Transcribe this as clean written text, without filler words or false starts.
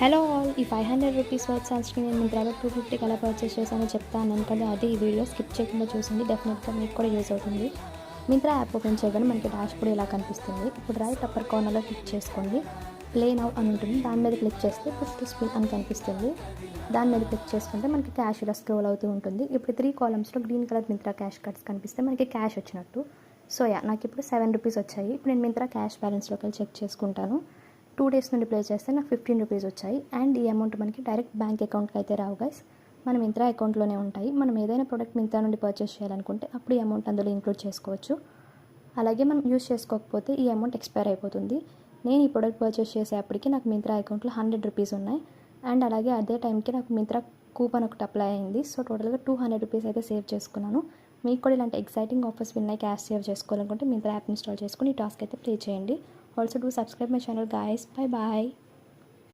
Hello all, ఈ 500 rupees worth sun screen నేను మింత్రాలో 250కి ఎలా పర్చేస్ చేశానో చెప్తాను అనుకోండి. అదే ఈ వీడియో స్కిప్ చేయకుండా చూసింది, డెఫినెట్గా మీకు కూడా యూజ్ అవుతుంది. మింత్రా యాప్ ఓపెన్ చేయగానే మనకి డాష్ బోర్డ్ ఇలా కనిపిస్తుంది. ఇప్పుడు రైట్ అప్పర్ కార్నర్లో క్లిక్ చేసుకోండి. ప్లే నౌ అని ఉంటుంది, దాని మీద క్లిక్ చేస్తే పుష్ టు స్పిన్ అని కనిపిస్తుంది. దాని మీద క్లిక్ చేసుకుంటే మనకి క్యాష్ ఇలా స్క్రోల్ అవుతూ ఉంటుంది. ఇప్పుడు 3 కాలమ్స్లో green colour Myntra cash cards కనిపిస్తే మనకి క్యాష్ వచ్చినట్టు. సో నాకు ఇప్పుడు 7 రూపీస్ వచ్చాయి. ఇప్పుడు నేను మింత్రా క్యాష్ బ్యాలెన్స్లోకి వెళ్ళి చెక్ చేసుకుంటాను. 2 డేస్ నుండి ప్లే చేస్తే నాకు 15 రూపీస్ వచ్చాయి. అండ్ ఈ అమౌంట్ మనకి డైరెక్ట్ బ్యాంక్ అకౌంట్కి అయితే రావు గైస్, మన మింత్రా అకౌంట్లోనే ఉంటాయి. మనం ఏదైనా ప్రోడక్ట్ మింత్రా నుండి పర్చేస్ చేయాలనుకుంటే అప్పుడు ఈ అమౌంట్ అందులో ఇంక్లూడ్ చేసుకోవచ్చు. అలాగే మనం యూస్ చేసుకోకపోతే ఈ అమౌంట్ ఎక్స్పైర్ అయిపోతుంది. నేను ఈ ప్రోడక్ట్ పర్చేస్ చేసేప్పటికి నాకు మింత్రా అకౌంట్లో 100 రూపీస్ ఉన్నాయి. అండ్ అలాగే అదే టైంకి నాకు మింత్రా కూపన్ ఒకటి అప్లై అయింది. సో టోటల్గా 200 రూపీస్ అయితే సేవ్ చేసుకున్నాను. మీకు కూడా ఇలాంటి ఎక్సైటింగ్ ఆఫర్స్ విన్నాయి క్యాష్ సేవ్ చేసుకోవాలనుకుంటే మింత్రా యాప్ ఇన్స్టాల్ చేసుకుని ఈ టాస్క్ అయితే ప్లే చేయండి. Also do subscribe my channel guys. Bye bye.